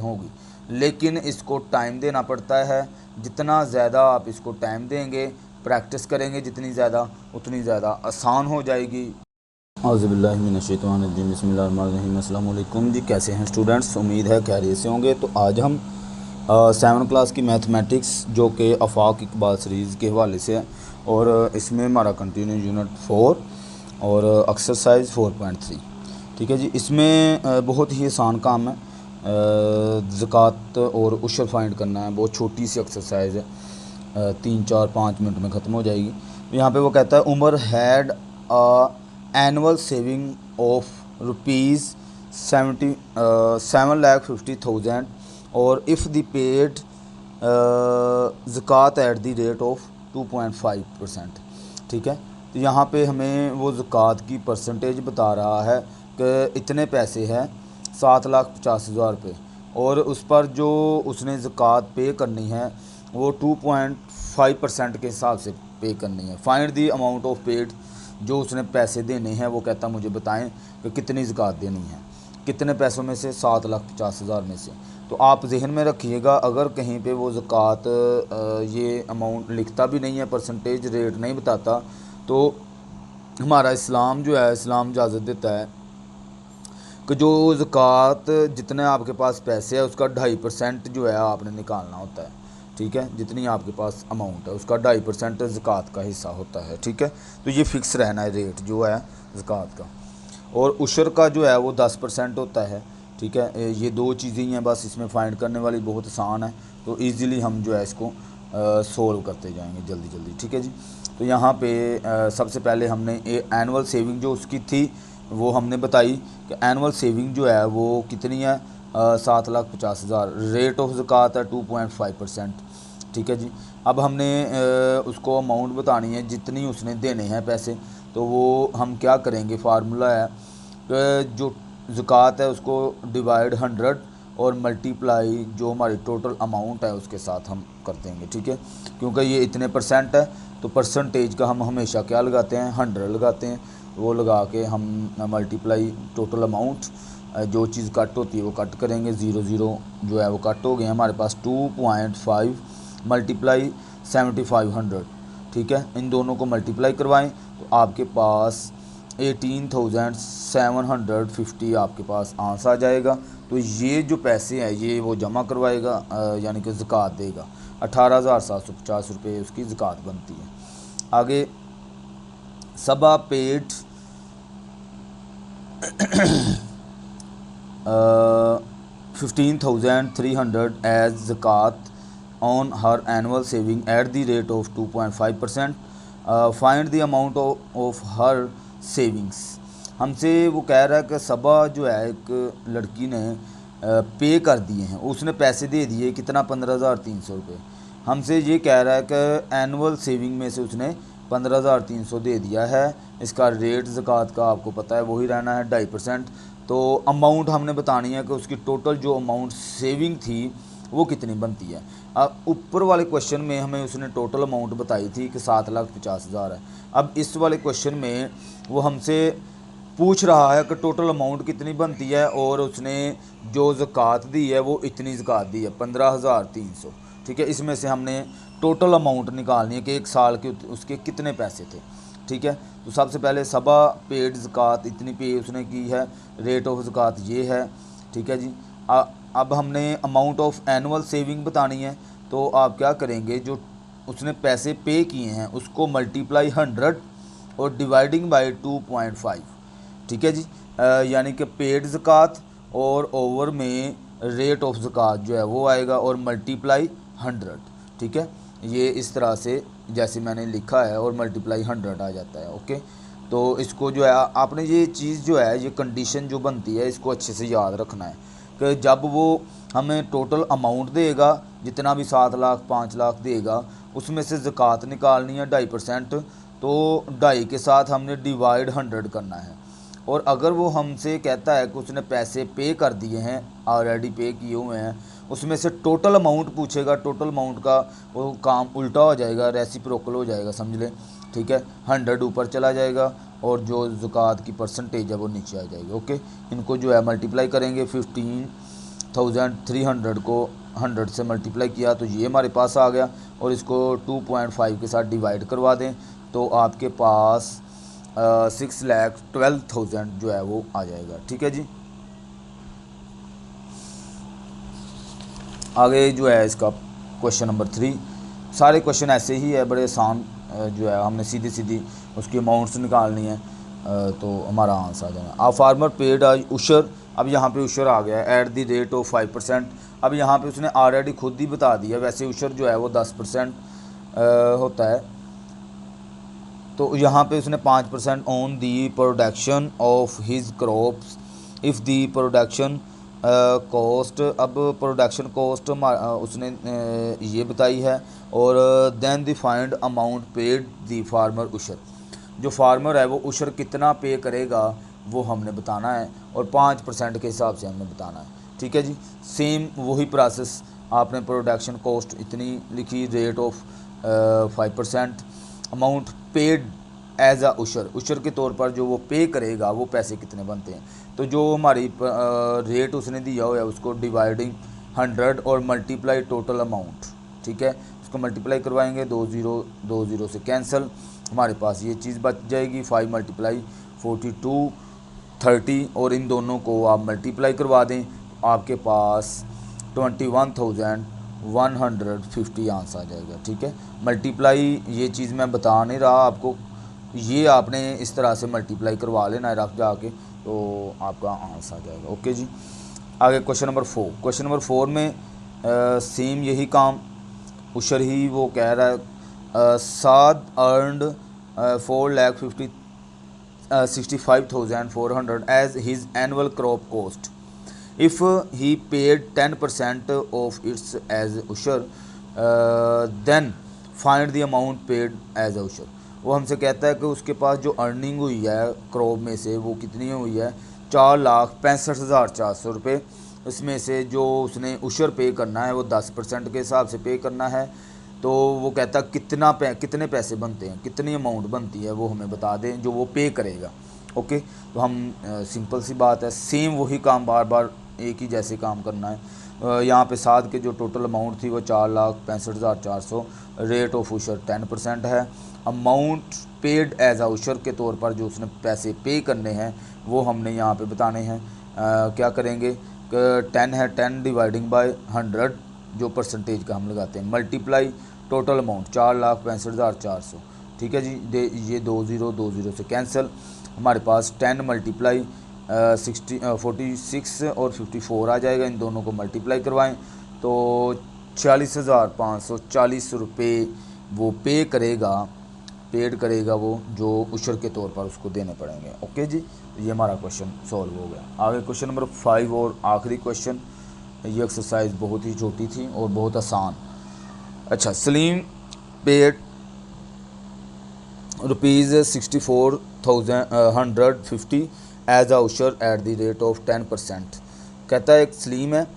होगी, लेकिन इसको टाइम देना पड़ता है। जितना ज़्यादा आप इसको टाइम देंगे, प्रैक्टिस करेंगे जितनी ज़्यादा, उतनी ज़्यादा आसान हो जाएगी। औज़ुबिल्लाहिमिनश्शैतानिर्रजीम बिस्मिल्लाहिर्रहमानिर्रहीम। अस्सलाम वालेकुम जी, कैसे हैं स्टूडेंट्स? उम्मीद है खैरियत से होंगे। तो आज हम 7 क्लास की मैथमेटिक्स जो कि आफाक इकबाल सीरीज़ के हवाले से है, और इसमें हमारा कंटिन्यू यूनिट 4 और एक्सरसाइज 4.3, ठीक है जी। इसमें बहुत ही आसान काम है, ज़कात और उशर फाइंड करना है। बहुत छोटी सी एक्सरसाइज है, 3-4-5 मिनट में ख़त्म हो जाएगी। यहाँ पे वो कहता है Umar had annual saving of rupees 7,50,000 और इफ़ द पेड ज़कात एट द रेट ऑफ 2.5%, ठीक है। तो यहाँ पे हमें वो ज़कात की परसेंटेज बता रहा है कि इतने पैसे हैं 7,50,000 रुपये, और उस पर जो उसने ज़कात पे करनी है वो 2.5% के हिसाब से पे करनी है। Find the amount of paid, जो उसने पैसे देने हैं वो कहता मुझे बताएं कि कितनी ज़कात देनी है, कितने पैसों में से, 7,50,000 में से। तो आप जहन में रखिएगा, अगर कहीं पे वो ज़कात ये अमाउंट लिखता भी नहीं है, परसेंटेज रेट नहीं बताता, तो हमारा इस्लाम जो है, इस्लाम इजाज़त देता है कि जो ज़कात जितने आपके पास पैसे है उसका 2.5% जो है आपने निकालना होता है, ठीक है। जितनी आपके पास अमाउंट है उसका 2.5% ज़कात का हिस्सा होता है, ठीक है। तो ये फ़िक्स रहना है रेट जो है ज़कात का। और उशर का जो है वो 10% होता है, ठीक है। ये दो चीज़ें ही हैं बस इसमें फ़ाइंड करने वाली, बहुत आसान है। तो ईज़िली हम जो है इसको सोल्व करते जाएंगे जल्दी जल्दी, ठीक है जी। तो यहाँ पे सबसे पहले हमने एनुअल सेविंग जो उसकी थी वो हमने बताई कि एनुअल सेविंग जो है वो कितनी है, 7,50,000। रेट ऑफ ज़कात है 2.5%, ठीक है जी। अब हमने उसको अमाउंट बतानी है जितनी उसने देने हैं पैसे। तो वो हम क्या करेंगे, फार्मूला है कि जो ज़कात है उसको डिवाइड 100 और मल्टीप्लाई जो हमारी टोटल अमाउंट है उसके साथ हम कर देंगे, ठीक है। क्योंकि ये इतने परसेंट है तो परसेंटेज का हम हमेशा क्या लगाते हैं, 100 लगाते हैं। वो लगा के हम मल्टीप्लाई टोटल अमाउंट, जो चीज़ कट होती है वो कट करेंगे, 0 0 जो है वो कट हो गए। हमारे पास 2.5 मल्टीप्लाई 7,500, ठीक है। इन दोनों को मल्टीप्लाई करवाएं तो आपके पास 18,750 आपके पास आंसर आ जाएगा। तो ये जो पैसे हैं ये वो जमा करवाएगा, यानी कि ज़कात देगा। 18,750 रुपये उसकी ज़कात बनती है। आगे सबा पेड 15,300 एज ज़कात on her annual saving at the rate of 2.5%। Find the amount of her savings. हमसे वो कह रहा है कि सबा जो है एक लड़की ने पे कर दिए हैं, उसने पैसे दे दिए, कितना, 15,300 रुपये। हमसे ये कह रहा है कि एनुअल सेविंग में से उसने 15,300 दे दिया है। इसका रेट ज़कात का आपको पता है वही रहना है 2.5%। तो अमाउंट हमने बतानी है कि उसकी टोटल जो अमाउंट सेविंग थी वो कितनी बनती है। अब ऊपर वाले क्वेश्चन में हमें उसने टोटल अमाउंट बताई थी कि 7,50,000 है। अब इस वाले क्वेश्चन में वो हमसे पूछ रहा है कि टोटल अमाउंट कितनी बनती है, और उसने जो ज़कात दी है वो इतनी ज़कात दी है 15,300, ठीक है। इसमें से हमने टोटल अमाउंट निकालनी है कि एक साल के उसके कितने पैसे थे, ठीक है। तो सबसे पहले सबा पेड ज़कात इतनी पे उसने की है, रेट ऑफ ज़कात ये है, ठीक है जी। अब हमने अमाउंट ऑफ एनुअल सेविंग बतानी है। तो आप क्या करेंगे, जो उसने पैसे पे किए हैं उसको मल्टीप्लाई 100 और डिवाइडिंग बाय 2.5, ठीक है जी। यानी कि पेड ज़कात और ओवर में रेट ऑफ ज़कात जो है वो आएगा और मल्टीप्लाई 100, ठीक है। ये इस तरह से जैसे मैंने लिखा है और मल्टीप्लाई 100 आ जाता है, ओके। तो इसको जो है आपने ये चीज़ जो है, ये कंडीशन जो बनती है इसको अच्छे से याद रखना है कि जब वो हमें टोटल अमाउंट देगा, जितना भी 7 लाख 5 लाख देगा, उसमें से ज़कात निकालनी है 2.5%। तो 2.5 के साथ हमने डिवाइड 100 करना है। और अगर वो हमसे कहता है कि उसने पैसे पे कर दिए हैं, ऑलरेडी पे किए हुए हैं, उसमें से टोटल अमाउंट पूछेगा, टोटल अमाउंट का वो काम उल्टा हो जाएगा, रेसिप्रोकल हो जाएगा, समझ लें, ठीक है। 100 ऊपर चला जाएगा और जो ज़कात की परसेंटेज है वो नीचे आ जाएगी, ओके। इनको जो है मल्टीप्लाई करेंगे, 1300 को 100 से मल्टीप्लाई किया तो ये हमारे पास आ गया, और इसको 2.5 के साथ डिवाइड करवा दें तो आपके पास 6,12,000 जो है वो आ जाएगा। ठीक है जी। आगे जो है इसका क्वेश्चन नंबर 3, सारे क्वेश्चन ऐसे ही है, बड़े आसान जो है, हमने सीधी सीधी उसकी अमाउंट्स निकालनी है तो हमारा आंसर आ जाना। आ फार्मर पेड उशर, अब यहाँ पे उशर आ गया है एट द रेट ऑफ 5%। अब यहाँ पे उसने ऑलरेडी खुद ही बता दिया, वैसे उशर जो है वो 10% होता है, तो यहाँ पे उसने 5% on the production of his crops if the production cost. अब प्रोडक्शन कॉस्ट उसने ये बताई है, और then the find amount paid the farmer उशर, जो फार्मर है वो उशर कितना पे करेगा वो हमने बताना है, और 5% के हिसाब से हमने बताना है। ठीक है जी। सेम वही प्रोसेस, आपने प्रोडक्शन कॉस्ट इतनी लिखी, rate of 5%, amount paid as a उशर के तौर पर जो वो पे करेगा वो पैसे कितने बनते हैं, तो जो हमारी रेट उसने दिया हुआ है उसको डिवाइडिंग 100 और मल्टीप्लाई टोटल अमाउंट। ठीक है, उसको मल्टीप्लाई करवाएंगे, 2 0 से कैंसिल, हमारे पास ये चीज़ बच जाएगी 5 × 42 30, और इन दोनों को आप मल्टीप्लाई करवा दें, आपके पास 21,150 आंसर आ जाएगा। ठीक है, मल्टीप्लाई ये चीज़ मैं बता नहीं रहा आपको, ये आपने इस तरह से मल्टीप्लाई करवा लेना है रख जाके, तो आपका आंसर आ जाएगा। ओके जी। आगे क्वेश्चन नंबर 4, क्वेश्चन नंबर 4 में सेम यही काम उशर ही वो कह रहा है, Saad earned 4,65,400 as his annual crop cost if he paid 10% of its as उशर then find the amount paid as उशर। वो हमसे कहता है कि उसके पास जो अर्निंग हुई है क्रॉप में से वो कितनी हुई है, 4,65,400 रुपये। इसमें से जो उसने उशर पे करना है वो 10% के हिसाब से पे करना है, तो वो कहता कितने पैसे बनते हैं, कितनी अमाउंट बनती है वो हमें बता दें जो वो पे करेगा। ओके, तो हम सिंपल सी बात है, सेम वही काम बार बार एक ही जैसे काम करना है। यहाँ पे साथ के जो टोटल अमाउंट थी वो 4,65,400, रेट ऑफ उशर 10% है, अमाउंट पेड एज आ उशर के तौर पर जो उसने पैसे पे करने हैं वो हमने यहाँ पे बताने हैं। क्या करेंगे, 10 है, 10 डिवाइडिंग बाय 100 जो परसेंटेज का हम लगाते हैं, मल्टीप्लाई टोटल अमाउंट 4,65,400। ठीक है जी, ये 2 0 से कैंसिल, हमारे पास 10 मल्टीप्लाई 46 और 54 आ जाएगा, इन दोनों को मल्टीप्लाई करवाएं तो 40,540 रुपये वो पेड करेगा वो जो उशर के तौर पर उसको देने पड़ेंगे। ओके जी, तो ये हमारा क्वेश्चन सॉल्व हो गया। आगे क्वेश्चन नंबर 5 और आखिरी क्वेश्चन, ये एक्सरसाइज बहुत ही छोटी थी और बहुत आसान। अच्छा, सलीम पेड ₹64,150 एज आ उशर एट द रेट ऑफ 10%। कहता है एक सलीम है,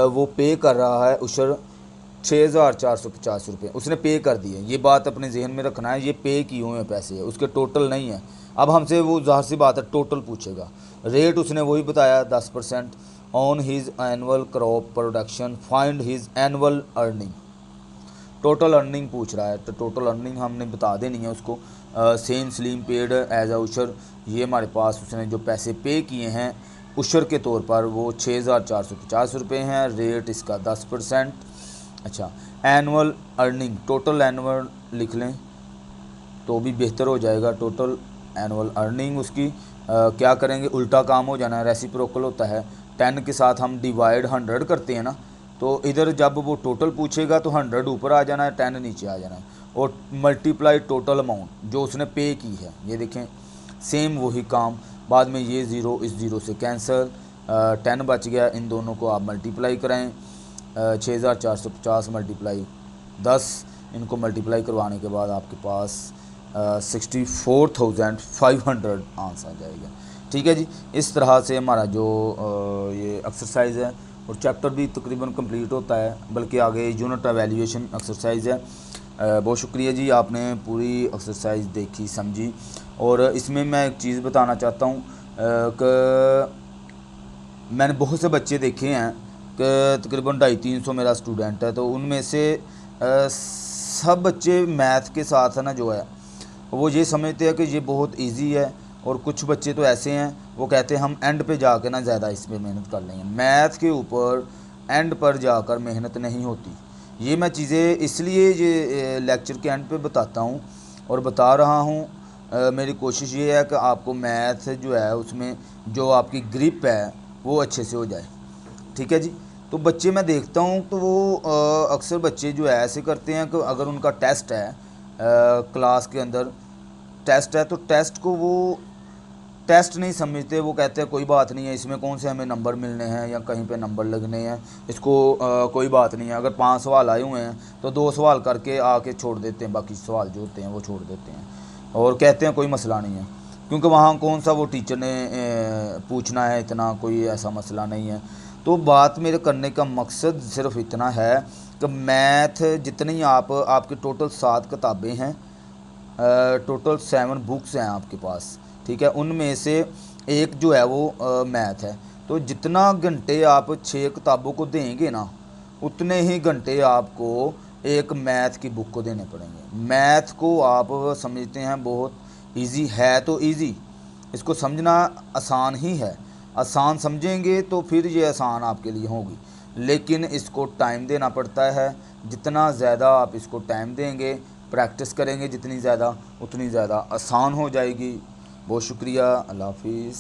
वो पे कर रहा है उशर 6,450 रुपये, उसने पे कर दिए। ये बात अपने जहन में रखना है, ये पे किए हुए पैसे है, उसके टोटल नहीं है। अब हमसे वो ज़ाहिर सी बात है टोटल पूछेगा, रेट उसने वही बताया 10% on his annual crop production, find his annual earning. Total earning पूछ रहा है, तो टोटल अर्निंग हमने बता देनी है उसको। Same Salim paid as a उशर, ये हमारे पास उसने जो पैसे पे किए हैं उशर के तौर पर वो 6,450 रुपये हैं, रेट इसका 10%। अच्छा, एनुअल अर्निंग, टोटल एनुअल लिख लें तो भी बेहतर हो जाएगा। टोटल एनुअल अर्निंग उसकी क्या करेंगे, उल्टा काम हो जाना है, रेसिप्रोकल होता है, 10 के साथ हम डिवाइड 100 करते हैं ना, तो इधर जब वो टोटल पूछेगा तो 100 ऊपर आ जाना है, 10 नीचे आ जाना है, और मल्टीप्लाई टोटल अमाउंट जो उसने पे की है। ये देखें सेम वही काम, बाद में ये 0 इस 0 से कैंसिल, 10 बच गया, इन दोनों को आप मल्टीप्लाई कराएँ, 6,450 मल्टीप्लाई 10, इनको मल्टीप्लाई करवाने के बाद आपके पास 64,500 आंसर आ जाएगा। ठीक है जी, इस तरह से हमारा जो ये एक्सरसाइज है और चैप्टर भी तकरीबन कंप्लीट होता है, बल्कि आगे यूनिट एवेल्यूएशन एक्सरसाइज है। बहुत शुक्रिया जी, आपने पूरी एक्सरसाइज देखी समझी। और इसमें मैं एक चीज़ बताना चाहता हूँ कि मैंने बहुत से बच्चे देखे हैं तकरीबन 250-300 मेरा स्टूडेंट है। तो उनमें से सब बच्चे मैथ के साथ है ना जो है वो ये समझते हैं कि ये बहुत इजी है, और कुछ बच्चे तो ऐसे हैं वो कहते हैं हम एंड पे जाकर ना ज़्यादा इसमें मेहनत कर लेंगे। मैथ के ऊपर एंड पर जाकर मेहनत नहीं होती। ये मैं चीज़ें इसलिए ये लेक्चर के एंड पे बताता हूँ और बता रहा हूँ। मेरी कोशिश ये है कि आपको मैथ जो है उसमें जो आपकी ग्रिप है वो अच्छे से हो जाए। ठीक है जी। तो बच्चे मैं देखता हूँ तो वो अक्सर बच्चे जो है ऐसे करते हैं कि अगर उनका टेस्ट है क्लास के अंदर टेस्ट है तो टेस्ट को वो टेस्ट नहीं समझते। वो कहते हैं कोई बात नहीं है, इसमें कौन से हमें नंबर मिलने हैं या कहीं पे नंबर लगने हैं, इसको कोई बात नहीं है। अगर 5 सवाल आए हुए हैं तो 2 सवाल करके आके छोड़ देते हैं, बाकी सवाल जो होते हैं वो छोड़ देते हैं और कहते हैं कोई मसला नहीं है, क्योंकि वहाँ कौन सा वो टीचर ने पूछना है, इतना कोई ऐसा मसला नहीं है। तो बात मेरे करने का मकसद सिर्फ इतना है कि मैथ जितनी आपके टोटल 7 किताबें हैं, टोटल 7 बुक्स हैं आपके पास। ठीक है, उनमें से एक जो है वो मैथ है। तो जितना घंटे आप 6 किताबों को देंगे ना, उतने ही घंटे आपको एक मैथ की बुक को देने पड़ेंगे। मैथ को आप समझते हैं बहुत इजी है, तो इजी, इसको समझना आसान ही है। आसान समझेंगे तो फिर ये आसान आपके लिए होगी, लेकिन इसको टाइम देना पड़ता है। जितना ज़्यादा आप इसको टाइम देंगे, प्रैक्टिस करेंगे जितनी ज़्यादा, उतनी ज़्यादा आसान हो जाएगी। बहुत शुक्रिया, अल्लाह हाफिज़।